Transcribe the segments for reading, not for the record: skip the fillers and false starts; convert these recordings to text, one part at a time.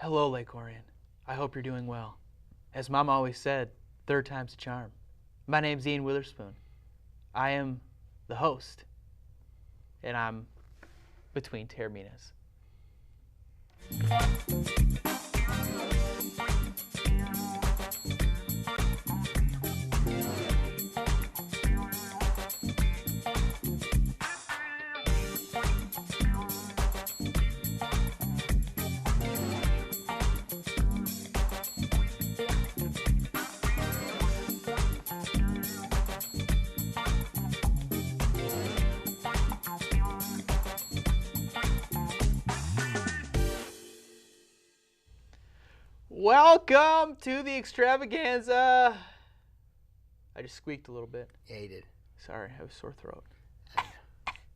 Hello, Lake Orion. I hope you're doing well. As Mom always said, third time's a charm. My name's Ian Witherspoon. I am the host, and I'm between Taorminas. Welcome to the extravaganza. I just squeaked a little bit. Yeah, you did. Sorry, I have a sore throat.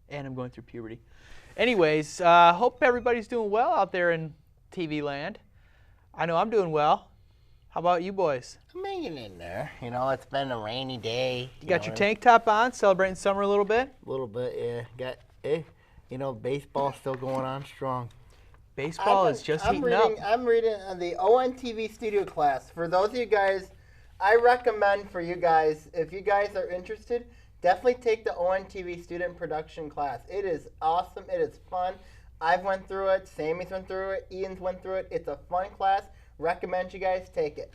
And I'm going through puberty. Anyways, hope everybody's doing well out there in TV land. I know I'm doing well. How about you boys? I'm hanging in there. You know, it's been a rainy day. You got your tank top on, celebrating summer a little bit? A little bit, yeah. Baseball's still going on strong. Baseball is just heating up. I'm reading the ONTV studio class. For those of you guys, I recommend for you guys, if you guys are interested, definitely take the ONTV student production class. It is awesome. It is fun. I've went through it. Sammy's went through it. Ian's went through it. It's a fun class. Recommend you guys take it.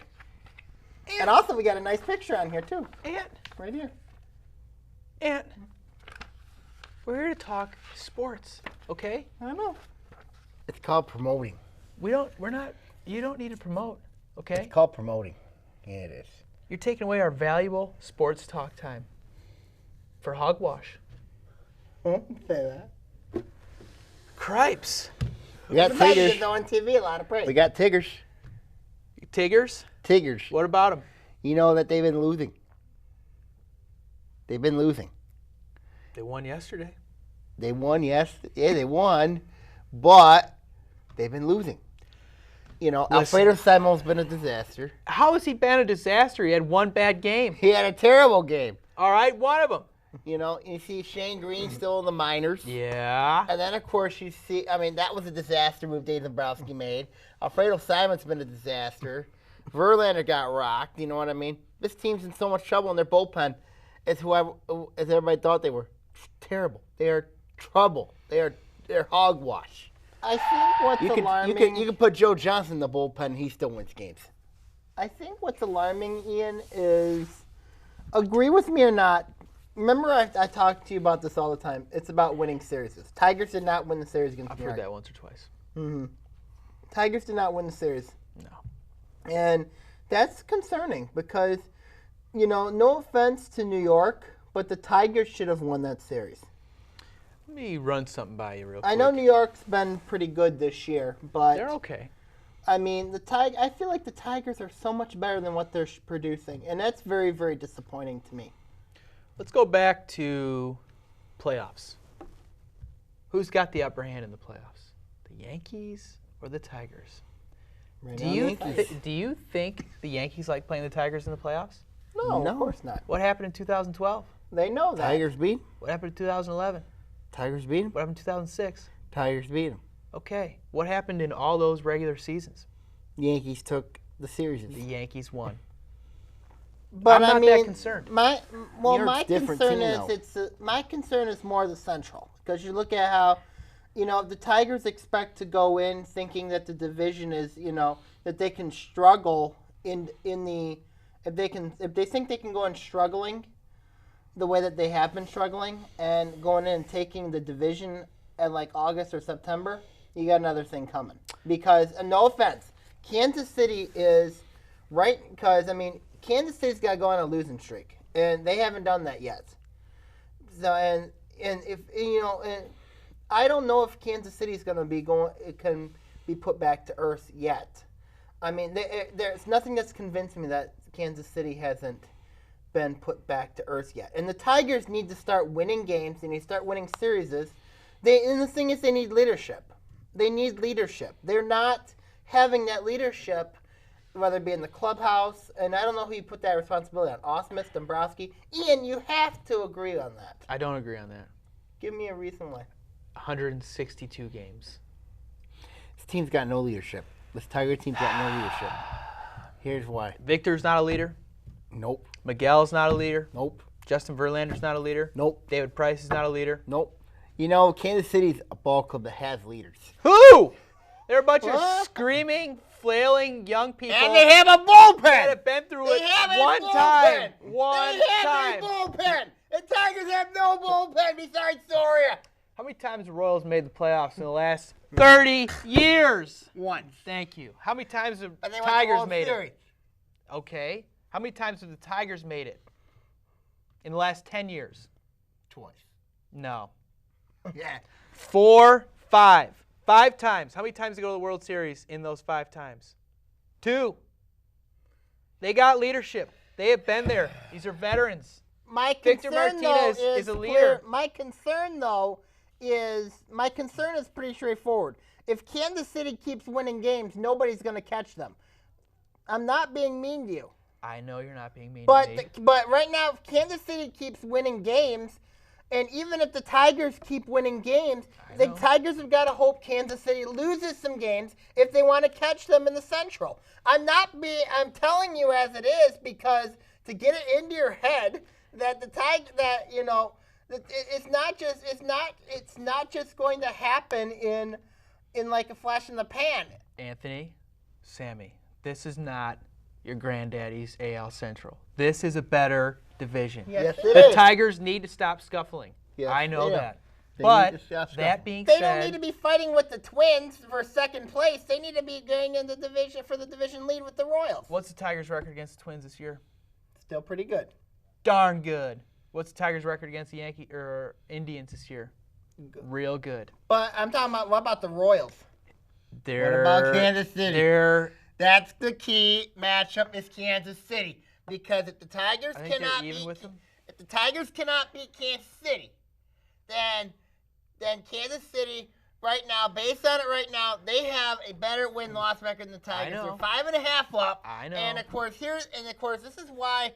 And also, we got a nice picture on here, too. Right here. And we're here to talk sports, okay? I know. It's called promoting. You don't need to promote, okay? It's called promoting. Yeah, it is. You're taking away our valuable sports talk time for hogwash. Say that. Cripes. We got Tigers Tigers. on TV, a lot of praise. We got Tigers. Tigers? Tigers. What about them? You know that they've been losing. They've been losing. They won yesterday. They won, yes. Yeah, they won. But they've been losing. You know, Listen. Alfredo Simon's been a disaster. How has he been a disaster? He had one bad game. He had a terrible game. All right, one of them. You know, you see Shane Green still in the minors. Yeah. And then, of course, you see, that was a disaster move Dave Dombrowski made. Alfredo Simon's been a disaster. Verlander got rocked, you know what I mean? This team's in so much trouble, and their bullpen is as everybody thought they were. It's terrible. They are trouble. They're hogwash. I think what's alarming... You can put Joe Johnson in the bullpen, and he still wins games. I think what's alarming, Ian, is, agree with me or not, remember I talk to you about this all the time. It's about winning series. Tigers did not win the series against I've New heard York. that once or twice. Mm-hmm. Tigers did not win the series. No. And that's concerning because, you know, no offense to New York, but the Tigers should have won that series. Let me run something by you real quick. I know New York's been pretty good this year, but They're okay. I mean, I feel like the Tigers are so much better than what they're producing, and that's very, very disappointing to me. Let's go back to playoffs. Who's got the upper hand in the playoffs? The Yankees or the Tigers? Right Do now, you Yankees. do you think the Yankees like playing the Tigers in the playoffs? No, No. of course not. What happened in 2012? They know that. Tigers beat 'em. What happened in 2011? Tigers beat 'em. What happened in 2006? Tigers beat 'em. Okay. What happened in all those regular seasons? Yankees took the series. The Yankees won. But I'm not I mean, that concerned. My York's different concern team, is though. my concern is more the Central, because you look at how, you know, the Tigers expect to go in thinking that the division is, you know, that they can struggle if they think they can go in struggling the way that they have been struggling and going in and taking the division at like August or September, you got another thing coming. Because, and no offense, Kansas City is right, because, I mean, Kansas City's got to go on a losing streak, and they haven't done that yet. So, and if, you know, and I don't know if Kansas City's going to be it can be put back to earth yet. I mean, there's nothing that's convincing me that Kansas City hasn't been put back to earth yet. And the Tigers need to start winning games. They need to start winning series. And the thing is, they need leadership. They need leadership. They're not having that leadership, whether it be in the clubhouse. And I don't know who you put that responsibility on. Osmus, Dombrowski. Ian, you have to agree on that. I don't agree on that. Give me a reason why. 162 games. This team's got no leadership. This Tiger team's got no leadership. Here's why. Victor's not a leader. Nope. Miguel's not a leader. Nope. Justin Verlander's not a leader. Nope. David Price is not a leader. Nope. You know, Kansas City's a ball club that has leaders. Who? They're a bunch of What? screaming, flailing young people And they have a bullpen. that have been through it one time. One They have time. a bullpen. The Tigers have no bullpen besides Soria. How many times the Royals made the playoffs in the last 30 years? Once. Thank you. How many times have And they the went to Tigers World made Series. it? Okay. How many times have the Tigers made it in the last 10 years? Twice. No. Yeah. 4, 5. 5 times. How many times did they go to the World Series in those 5 times? 2. They got leadership. They have been there. These are veterans. My Victor concern, Martinez though, is a leader. My concern, though, is pretty straightforward. If Kansas City keeps winning games, nobody's going to catch them. I'm not being mean to you. I know you're not being mean But to me. but right now, if Kansas City keeps winning games, and even if the Tigers keep winning games, the know. Tigers have got to hope Kansas City loses some games if they want to catch them in the Central. I'm telling you as it is, because to get it into your head that it's not just going to happen in like a flash in the pan. Anthony, Sammy, this is not your granddaddy's AL Central. This is a better division. Yes, The it is. Tigers need to stop scuffling. Yes, I know they do. that. They But need to stop that scuffling. being They said, don't need to be fighting with the Twins for second place. They need to be going in the division for the division lead with the Royals. what's the Tigers' record against the Twins this year? Still pretty good. Darn good. What's the Tigers' record against the Indians this year? Real good. But I'm talking about, what about the Royals? They're, about Kansas City? They're, That's the key matchup is Kansas City, because if the Tigers I think cannot they're even beat with them. if the Tigers cannot beat Kansas City, then Kansas City right now, based on it right now, they have a better win-loss record than the Tigers. know. They're 5.5 up. I know. And of course this is why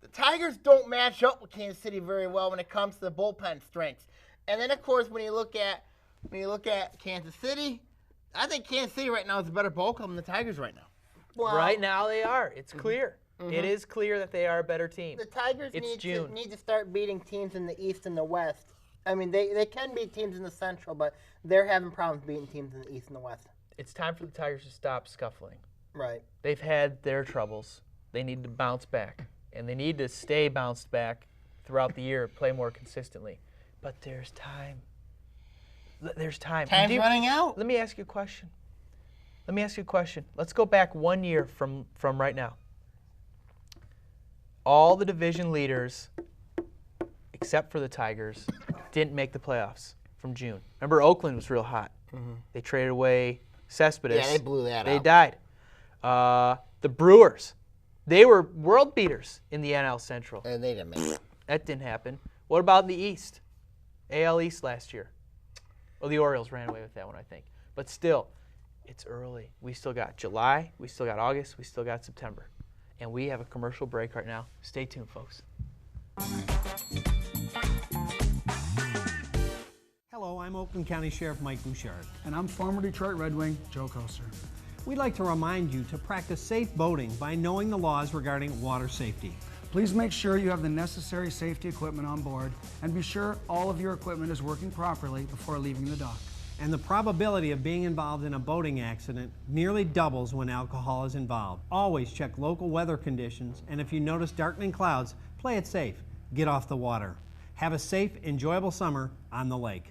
the Tigers don't match up with Kansas City very well when it comes to the bullpen strengths. And then of course when you look at Kansas City, I think Kansas City right now is a better ball club than the Tigers right now. Well, Right now they are. It's clear. It is clear that they are a better team. the Tigers It's need June. to start beating teams in the East and the West. I mean, they can beat teams in the Central, but they're having problems beating teams in the East and the West. It's time for the Tigers to stop scuffling. Right. They've had their troubles. They need to bounce back. And they need to stay bounced back throughout the year, play more consistently. But there's time. There's time. Time's running out. Let me ask you a question. Let's go back 1 year from right now. All the division leaders, except for the Tigers, didn't make the playoffs from June. Remember, Oakland was real hot. They traded away Cespedes. Yeah, they blew that They out. died. The Brewers, they were world beaters in the NL Central. And they didn't make it. That didn't happen. What about in the East? AL East last year. Well, the Orioles ran away with that one, I think. But still, it's early. We still got July, we still got August, we still got September. And we have a commercial break right now. Stay tuned, folks. Hello, I'm Oakland County Sheriff Mike Bouchard. And I'm former Detroit Red Wing Joe Koster. We'd like to remind you to practice safe boating by knowing the laws regarding water safety. Please make sure you have the necessary safety equipment on board and be sure all of your equipment is working properly before leaving the dock. And the probability of being involved in a boating accident nearly doubles when alcohol is involved. Always check local weather conditions, and if you notice darkening clouds, play it safe. Get off the water. Have a safe, enjoyable summer on the lake.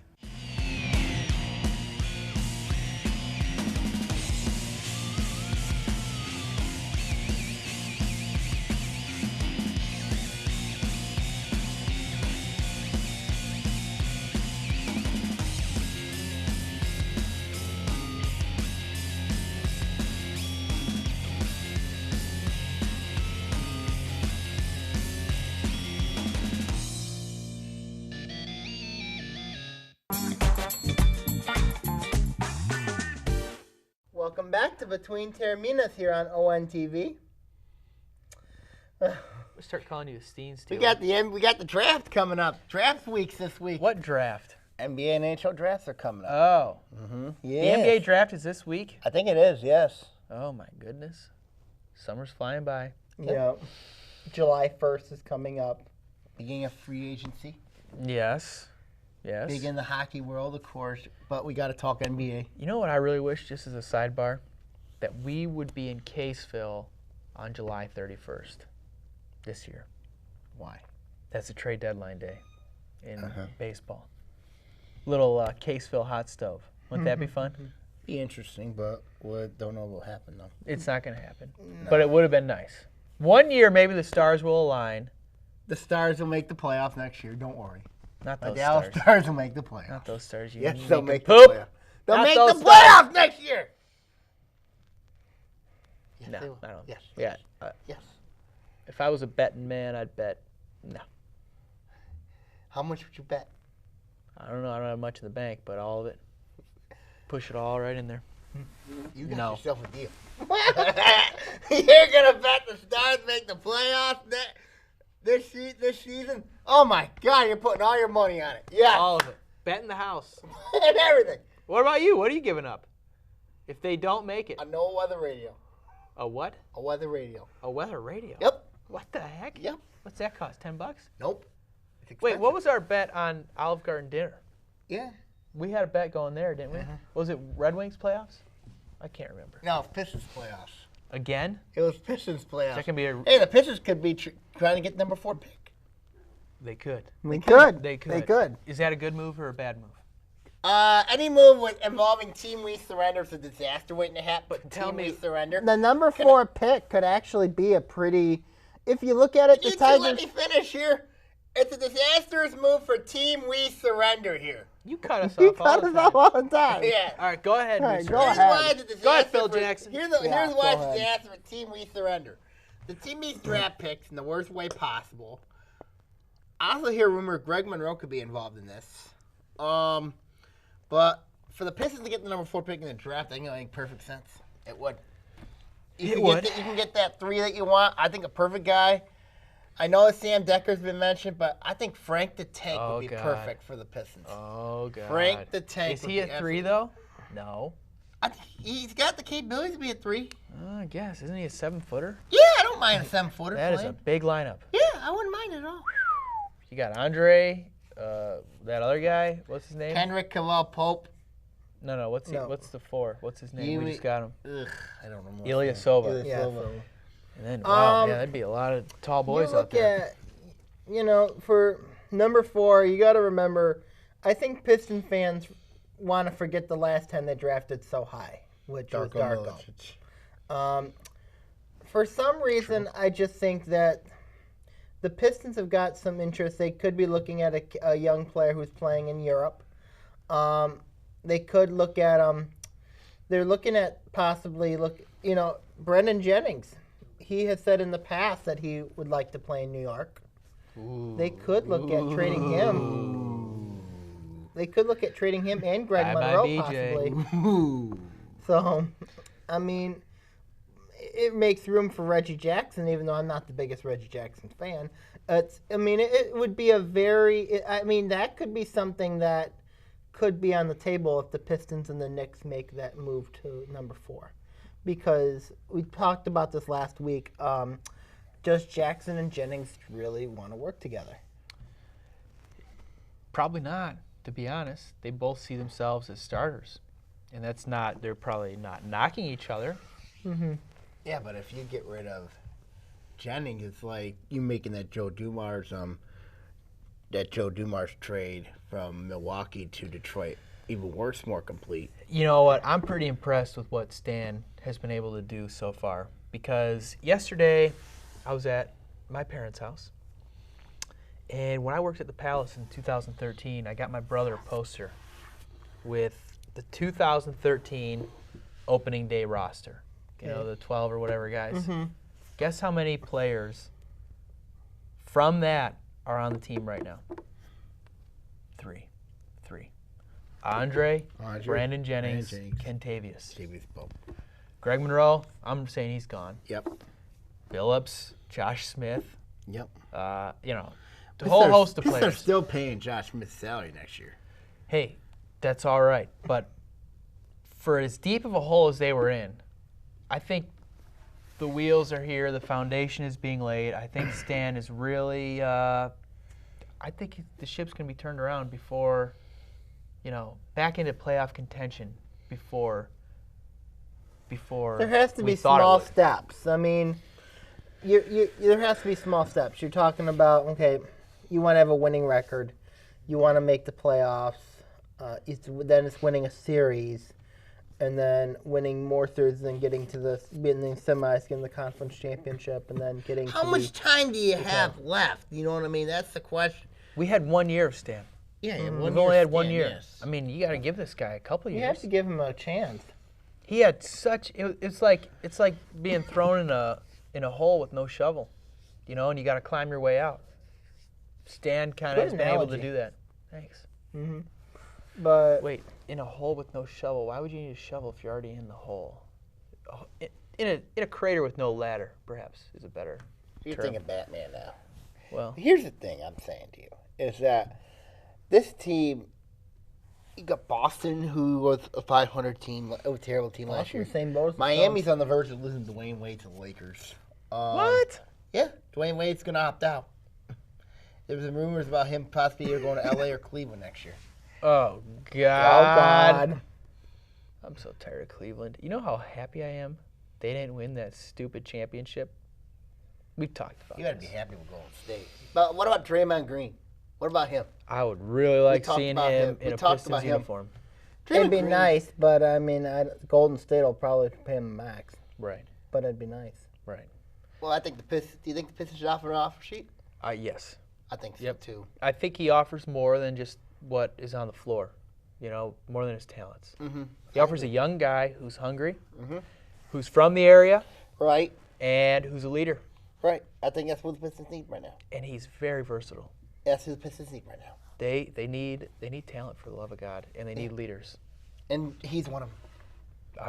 Welcome back to Between Taorminas here on ONTV. We start calling you the Steens, too. We got the draft coming up. Draft weeks this week. What draft? NBA and NHL drafts are coming up. Oh. Yeah. The NBA draft is this week? I think it is, yes. Oh, my goodness. Summer's flying by. Yeah. July 1st is coming up. Beginning of free agency. Yes. Yes. Big in the hockey world, of course, but we got to talk NBA. You know what I really wish, just as a sidebar? That we would be in Caseville on July 31st this year. Why? That's a trade deadline day in baseball. Little Caseville hot stove. Wouldn't that be fun? Be interesting, but we don't know what will happen, though. It's not going to happen. But it would have been nice. One year, maybe the stars will align. The Stars will make the playoffs next year, don't worry. Not The those Dallas stars. Stars will make the playoffs. Not those stars. You Yes, you they'll can make the poop. playoffs. They'll Not make those the stars. playoffs next year! Yes, No, they will. I don't. Yes. Yeah. Yes. If I was a betting man, I'd bet no. How much would you bet? I don't know. I don't have much in the bank, but all of it. Push it all right in there. You got No. yourself a deal. You're going to bet the Stars make the playoffs this season? Oh, my God, you're putting all your money on it. Yeah. All of it. Bet in the house. And everything. What about you? What are you giving up? If they don't make it. A no weather radio. A what? A weather radio. A weather radio. Yep. What the heck? Yep. What's that cost? $10? Nope. It's Wait, expensive. what was our bet on Olive Garden dinner? Yeah. We had a bet going there, didn't we? Was it Red Wings playoffs? I can't remember. No, Pistons playoffs. Again? It was Pistons playoffs. That can be a. Hey, the Pistons could be trying to get number 4 pick. They could. They could. They could. They could. Is that a good move or a bad move? Any move involving team we surrender is a disaster waiting to happen. But tell team me- we surrender. The number 4 pick could actually be a pretty. If you look at it, the You two let Tigers. me finish here. It's a disastrous move for team we surrender here. You cut us He off all cut the us time. off all the time. Yeah. All right, go ahead. All right, Mr. go Here's ahead. why it's a disaster. Go ahead, Phil for- Jackson. Here's Yeah, why go it's a ahead. disaster for team we surrender. The team needs draft picks in the worst way possible. I also hear rumor Greg Monroe could be involved in this. But for the Pistons to get the number 4 pick in the draft, I think it would make perfect sense. It would. You can get that 3 that you want. I think a perfect guy. I know Sam Decker's been mentioned, but I think Frank the Tank Oh, would be God. perfect for the Pistons. Oh, God. Frank the Tank. Is would he be a 3, absolutely- though? No. I think he's got the capabilities to be a 3. I guess. Isn't he a 7-footer? Yeah, I don't mind a 7-footer. That is a big lineup. Yeah, I wouldn't mind it at all. You got Andre, that other guy. What's his name? Henrik Cavell Pope. No. What's No. what's the 4? What's his name? We Yui- just got him. Ugh, I don't remember. Ilyasova. Yeah. And then, wow, Um, yeah, that'd be a lot of tall You boys out look there. at, for number 4, you got to remember, I think Piston fans want to forget the last time they drafted so high, which was Darko. For some reason, I just think that the Pistons have got some interest. They could be looking at a young player who's playing in Europe. They could look at they're looking at possibly Brendan Jennings. He has said in the past that he would like to play in New York. They could look at trading him. They could look at trading him and Greg Bye-bye, Monroe BJ. possibly. So, I mean, it makes room for Reggie Jackson, even though I'm not the biggest Reggie Jackson fan. It would be that could be something that could be on the table if the Pistons and the Knicks make that move to number 4. Because we talked about this last week. Does Jackson and Jennings really want to work together? Probably not, to be honest. They both see themselves as starters. And they're probably not knocking each other. Yeah, but if you get rid of Jennings, it's like you making that Joe Dumars trade from Milwaukee to Detroit even worse, more complete. You know what? I'm pretty impressed with what Stan has been able to do so far. Because yesterday, I was at my parents' house. And when I worked at the Palace in 2013, I got my brother a poster with the 2013 opening day roster. You know, the 12 or whatever guys. Guess how many players from that are on the team right now? Three. Andre, Brandon Jennings, Kentavious. Greg Monroe, I'm saying he's gone. Yep. Billups, Josh Smith, Yep. the whole host of They're players. still paying Josh Smith's salary next year. Hey, that's all right. But for as deep of a hole as they were in, I think the wheels are here. The foundation is being laid. I think Stan is really. I think the ship's going to be turned around before, back into playoff contention before. There has to we be thought it small would. steps. I mean, there has to be small steps. You're talking about, okay, you want to have a winning record. You want to make the playoffs. Then it's winning a series. And then winning more series than getting to the semis, getting the conference championship, and then getting How much time do you have left? You know what I mean? That's the question. We had 1 year of Stan. Yeah, We've only had 1 year. Yes. I mean, you got to give this guy a couple You years. have to give him a chance. He had such. It's like being thrown in a hole with no shovel, and you got to climb your way out. Stan kind of Good has been able to analogy. do that. Thanks. But Wait, in a hole with no shovel. Why would you need a shovel if you're already in the hole? In a crater with no ladder, perhaps, is a better You're term. thinking Batman now. Well, Here's the thing I'm saying to you is that this team, you got Boston, who was a 500 team, a terrible team last year. Boston's the same boat as the Miami's on the verge of losing Dwayne Wade to the Lakers. what? Yeah, Dwayne Wade's going to opt out. There was rumors about him possibly either going to L.A. or Cleveland next year. Oh Oh, God. God. I'm so tired of Cleveland. You know how happy I am they didn't win that stupid championship? We've talked about You got to be this. happy with Golden State. But what about Draymond Green? What about him? I would really like talked seeing about him him. We in a talked Pistons about him. uniform. It'd be Green- nice, but I mean, Golden State will probably pay him a max. Right, But it'd be nice. right. Well, I think the Pistons. Do you think the Pistons should offer an offer sheet? Yes. I think so Yep. too. I think he offers more than just what is on the floor, more than his talents. Mm-hmm. He offers a young guy who's hungry, who's from the area, Right, and who's a leader. right. I think that's what the Pistons need right now. And he's very versatile. That's who the Pistons need right now. They need talent, for the love of God, and they need leaders. And he's one of them.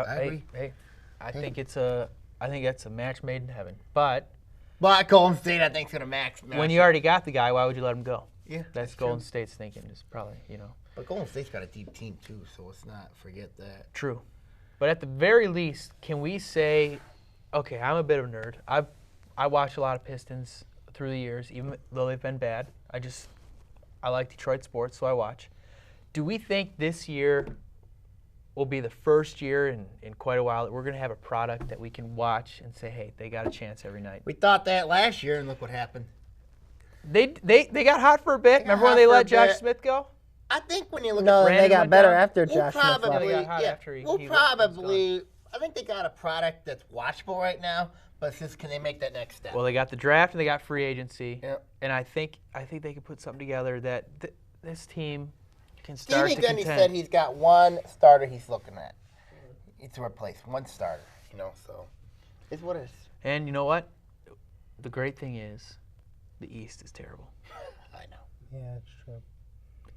I agree. Hey, I think that's a match made in heaven. But But Golden State, I think, is going to max. when you already got the guy, why would you let him go? Yeah, That's true. Golden State's thinking. Is probably But Golden State's got a deep team too, so let's not forget that. true. But at the very least, can we say, okay, I'm a bit of a nerd. I watch a lot of Pistons through the years, even though they've been bad. I like Detroit sports, so I watch. Do we think this year will be the first year in quite a while that we're going to have a product that we can watch and say, hey, they got a chance every night? We thought that last year, and look what happened. They got hot for a bit. got Remember when hot they for a let Josh bit. Smith go? I think when you look No, at they Brandon got went better down? after we'll Josh Smith left. probably, They got hot after he we'll was gone. probably. I think they got a product that's watchable right now, but it's just can they make that next step? Well, they got the draft and they got free agency, Yep. and I think they could put something together that this team can start Stevie to Gunny contend. said he's got one starter he's looking at. It's a replace one starter, so it's what it is. And you know what? The great thing is, the East is terrible. I know. Yeah, it's true.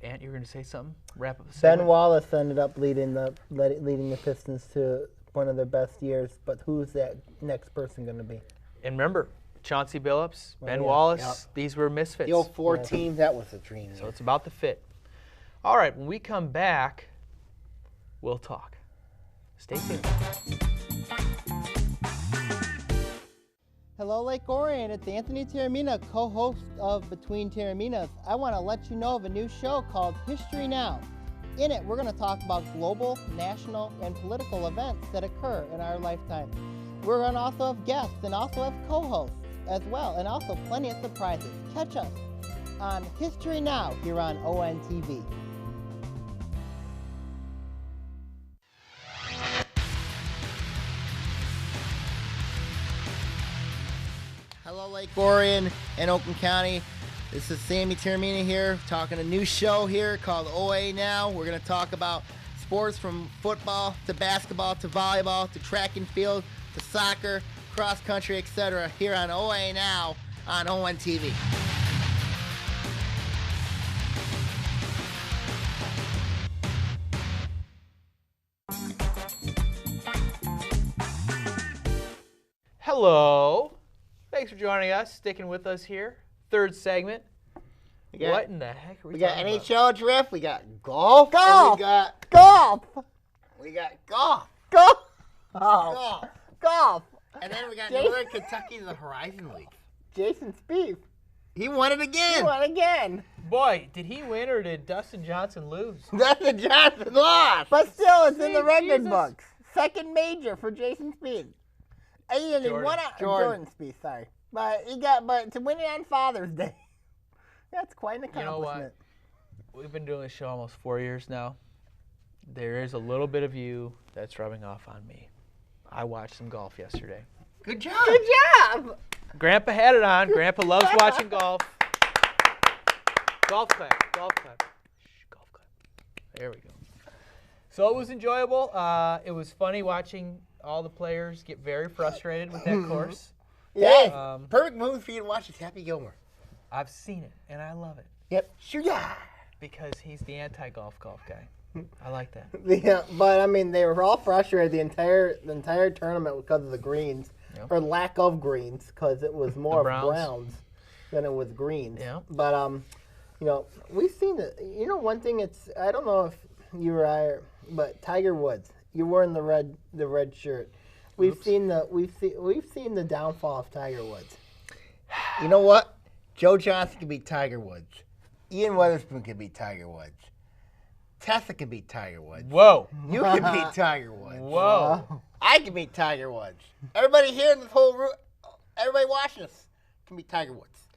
Ant, you were going to say something? Wrap up the Ben segment? Wallace ended up leading the Pistons to one of their best years, but who's that next person going to be? And remember, Chauncey Billups, Ben yeah. Wallace, Yep. these were misfits. The 04 team, that was a dream. So it's about the fit. All right, when we come back, we'll talk. Stay tuned. Hello, Lake Orion. It's Anthony Taormina, co-host of Between Taorminas. I want to let you know of a new show called History Now. In it, we're going to talk about global, national, and political events that occur in our lifetime. We're going to also have guests and also have co-hosts as well, and also plenty of surprises. Catch us on History Now here on ONTV. Hello, Lake Orion and Oakland County. This is Sammy Taormina here, talking a new show here called OA Now. We're going to talk about sports from football to basketball to volleyball to track and field to soccer, cross country, etc. here on OA Now on ONTV. Hello. Thanks for joining us, sticking with us here. Third segment. What in the heck are we We got talking about? NHL draft. We got golf. Golf. And we got Golf. golf. Golf. Golf. Golf. And then we got Jason- Northern Kentucky to the Horizon League. Jason Spieth. He won it again. He won again. Boy, did he win or did Dustin Johnson lose? Dustin Johnson lost. But still, it's in the Sweet record Jesus. books. Second major for Jason Spieth. And he Jordan. won Jordan Spieth, sorry. But to win it on Father's Day, that's quite an You know what? accomplishment. We've been doing this show almost 4 years now. There is a little bit of you that's rubbing off on me. I watched some golf yesterday. Good job. Good job. Grandpa had it on. Grandpa loves watching golf. Golf clap. Golf clap. Shh, golf clap. There we go. So it was enjoyable. It was funny watching all the players get very frustrated with that course. Yeah. Um, Perfect movie for you to watch is Happy Gilmore. I've seen it, and I love it Yep. Shoot ya. because he's the anti-golf guy. I like that. Yeah, but I mean, they were all frustrated the entire tournament because of the greens, Yep. or lack of greens, because it was more of browns. browns than it was greens. Yeah. But you know, we've seen it. You know, one thing I don't know if you or I, but Tiger Woods, you're wearing the red shirt. We've seen the downfall of Tiger Woods. You know what? Joe Johnson can beat Tiger Woods. Ian Weatherspoon can beat Tiger Woods. Tessa can beat Tiger Woods. Whoa. You can beat Tiger Woods. Whoa. I can beat Tiger Woods. Everybody here in this whole room, everybody watching us can beat Tiger Woods.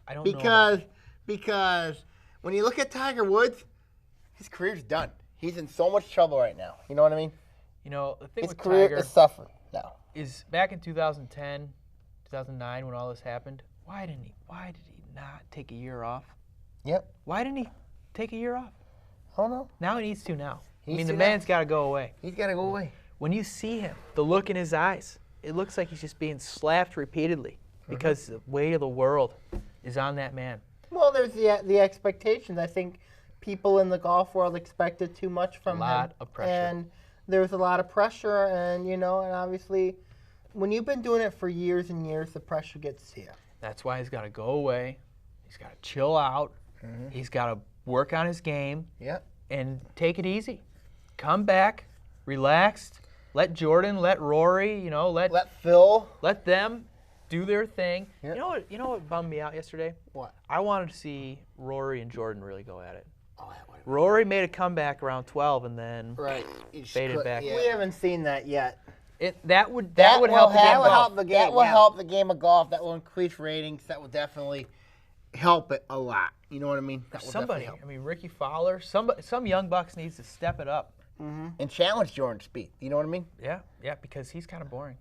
I don't know. Because when you look at Tiger Woods, his career's done. He's in so much trouble right now. You know what I mean? You know, the thing His with career Tiger is suffering now. is back in 2010, 2009 when all this happened, why did he not take a year off? Yep. Why didn't he take a year off? I don't know. Now he needs to now. I Needs mean, to the now. man's got to go away. He's got to go away. When you see him, the look in his eyes, it looks like he's just being slapped repeatedly because the weight of the world is on that man. Well, there's the expectations. I think people in the golf world expected too much from him. A lot of pressure. And there's a lot of pressure, and and obviously, when you've been doing it for years and years, the pressure gets to you. That's why he's got to go away. He's got to chill out. He's got to work on his game Yep. and take it easy. Come back, relaxed. Let Jordan, let Rory, Let Phil. let them do their thing. Yep. You know what bummed me out yesterday? What? I wanted to see Rory and Jordan really go at it. Oh, that would Rory made a comeback around 12 and then Right. You just Faded could- back. yeah. We haven't seen that yet. that would will help the game that will golf. help the game. That will yeah. help the game of golf. That will increase ratings. That will definitely help it a lot. You know what I mean? That will Somebody, definitely I mean Ricky Fowler, some young bucks needs to step it up. help. And challenge Jordan Spieth. You know what I mean? Yeah, because he's kind of boring.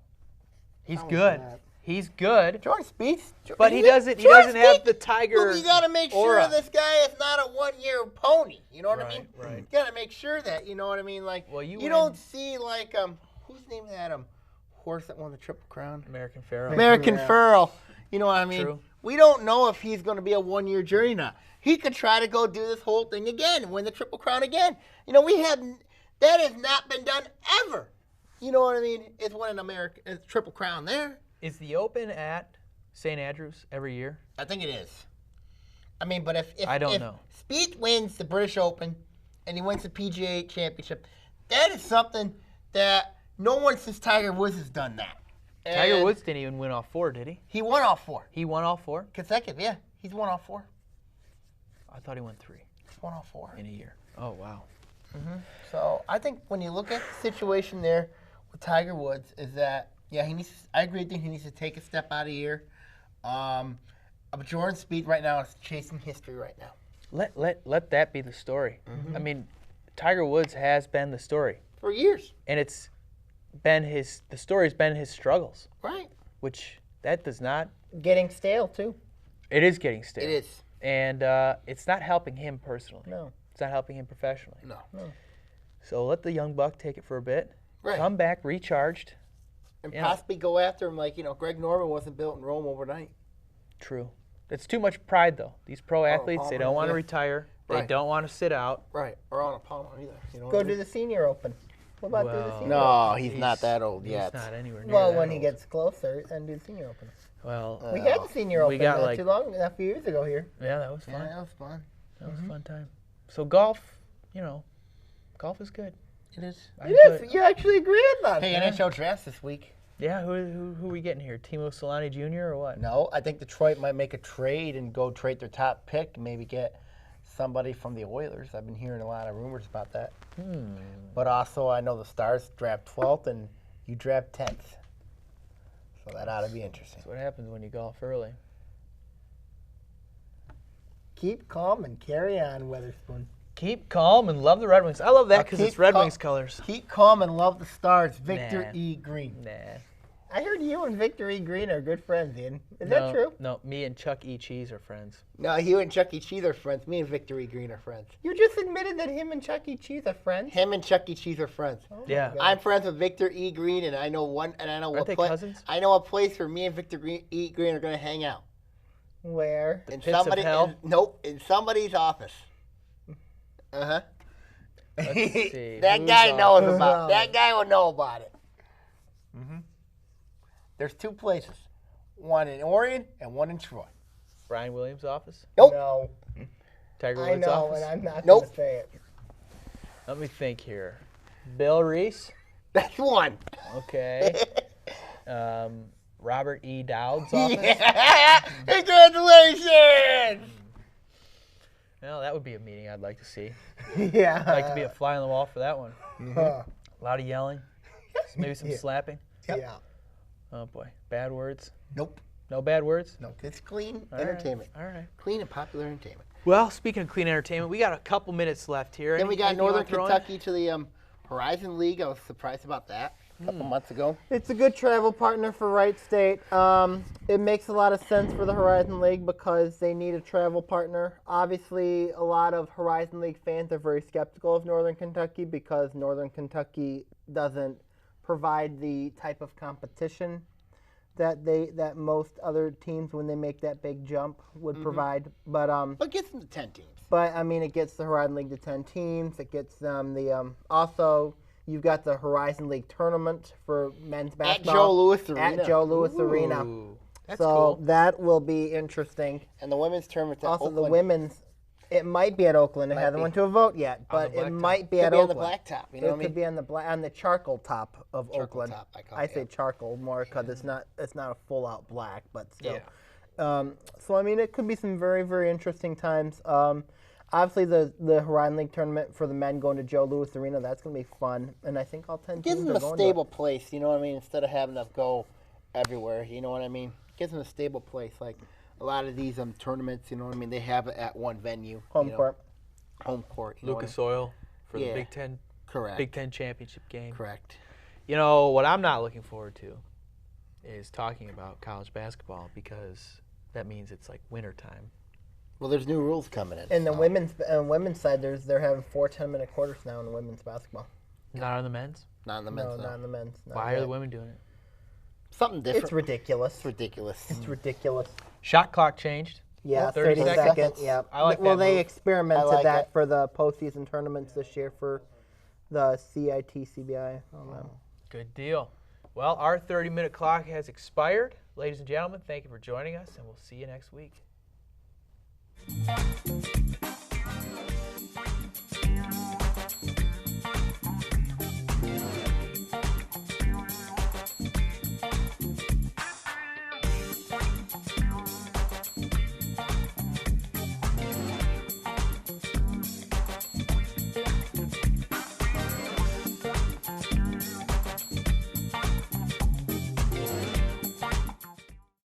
He's How is good. that? He's good, Jordan Spieth. but he doesn't Jordan have Spieth- the Tiger Look, you got to make aura. sure this guy is not a one-year pony. You know what I Right, mean? right. You got to make sure that. You know what I mean? Like, Well, you don't win- see like whose name is that horse that won the Triple Crown? American Pharaoh. American Yeah. Pharaoh. You know what I mean? True. We don't know if he's going to be a one-year journey now. He could try to go do this whole thing again, win the Triple Crown again. That has not been done ever. You know what I mean? It's winning a Triple Crown there. Is the Open at St. Andrews every year? I think it is. I mean, but if I don't know. Spieth wins the British Open and he wins the PGA Championship, that is something that no one since Tiger Woods has done that. Tiger And Woods didn't even win all four, did he? He won all four He won all four? consecutive. Yeah, he's won all four. I thought he won three He's won all four. in a year. Oh, wow. So I think when you look at the situation there with Tiger Woods, is that I agree with you. He needs to take a step out of here. But Jordan Spieth right now is chasing history right now. Let that be the story. I mean, Tiger Woods has been the story, For years. and the story's been his struggles, Right. which that does not. Getting stale too. It is getting stale. It is. And it's not helping him personally. No. It's not helping him professionally. No. So let the young buck take it for a bit. Right. Come back recharged. And Yeah. possibly go after him like, Greg Norman wasn't built in Rome overnight. True. It's too much pride, though. These pro athletes, they don't want to yeah. retire. They Right. don't want to sit out. Right. Or on a Palmer either. You know Go what I to mean? the Senior Open. What about through the Well, senior? No, he's not that old He's yet. not anywhere near Well, that when he old. gets closer, and do the senior open. Well, We had the senior we open got, not like- too long, a few years ago here. yeah, that was Yeah, fun. that was fun. That was a fun time. So golf, golf is good. It is. I It enjoy is. You actually agree with that. Hey, NHL drafts this week. Yeah, who are we getting here? Timo Solani Jr. or what? No, I think Detroit might make a trade and go trade their top pick, maybe get somebody from the Oilers. I've been hearing a lot of rumors about that. But also, I know the Stars draft 12th and you draft 10th. So that ought to be interesting. That's what happens when you golf early. Keep calm and carry on, Witherspoon. Keep calm and love the Red Wings. I love that because keep it's Red cal- Wings colors. Keep calm and love the Stars. Victor Nah. E. Green. Nah. I heard you and Victor E. Green are good friends, Ian. Is No, that true? No, me and Chuck E. Cheese are friends. No, you and Chuck E. Cheese are friends. Me and Victor E. Green are friends. You just admitted that him and Chuck E. Cheese are friends. Him and Chuck E. Cheese are friends. Yeah. I'm friends with Victor E. Green, and I know Aren't they cousins? I know a place where me and Victor E. Green are going to hang out. Where? In pits of hell? Nope, in somebody's office. Uh-huh. Let's see. That Who's guy on? knows about. That guy will know about it. There's two places, one in Orion and one in Troy. Brian Williams' office? Nope. No. Tiger I Woods' know, office? and I'm not Nope. going to say it. Let me think here. Bill Reese? That's one. Okay. Robert E. Dowd's office? Yeah. Congratulations. Well, that would be a meeting I'd like to see. Yeah. I'd like to be a fly on the wall for that one. Huh. A lot of yelling. Maybe some slapping. Yeah. Oh, boy. Bad words? Nope. No bad words? Nope. It's clean All right, entertainment. All right. Clean and popular entertainment. Well, speaking of clean entertainment, we got a couple minutes left here. Then we got Anything you Northern wanna throw in? Kentucky to the Horizon League. I was surprised about that a couple months ago. It's a good travel partner for Wright State. It makes a lot of sense for the Horizon League because they need a travel partner. Obviously, a lot of Horizon League fans are very skeptical of Northern Kentucky because Northern Kentucky doesn't provide the type of competition that most other teams, when they make that big jump, would provide. But But gets them to 10 teams. I mean, it gets the Horizon League to 10 teams. It gets them also. You've got the Horizon League tournament for men's basketball Joe Louis Arena. At Joe Louis Arena. Ooh, that's So cool. that will be interesting. And the women's tournament at Also, Oakland. the women's, it might be at Oakland. It hasn't be. went to a vote yet, but it blacktop. might be Could at be on the Oakland. blacktop. You know It what I could mean? be on the charcoal top of Charcoal Oakland. top, I call I it, say yeah. charcoal more because it's not a full out black, but still. Yeah. So I mean, it could be some very, very interesting times. Obviously, the Horizon League tournament for the men going to Joe Louis Arena, that's going to be fun. And I think all 10 Gives teams them are a going stable place, you know what I mean? Instead of having to go everywhere, you know what I mean? Gives them a stable place. Like a lot of these tournaments, you know what I mean? They have it at one venue. home you know? court. Home court. You know what Lucas Oil for Yeah. the Big Ten Correct. Big Ten championship game. Correct. You know what I'm not looking forward to is talking about college basketball because that means it's like winter time. Well, there's new rules coming in. And the so- women's side, they're having 4 10-minute quarters now in women's basketball. Not on the men's. Not in the men's. No, No, not in the men's. not Why are yet. the women doing it? Something different. It's ridiculous. It's ridiculous. It's ridiculous. Shot clock changed. Yeah, 30 30 seconds. seconds. Yeah. I like well, that they move. experimented I like that it. for the postseason tournaments this year for the CIT, CBI. Good deal. Well, our 30-minute clock has expired. Ladies and gentlemen, thank you for joining us, and we'll see you next week.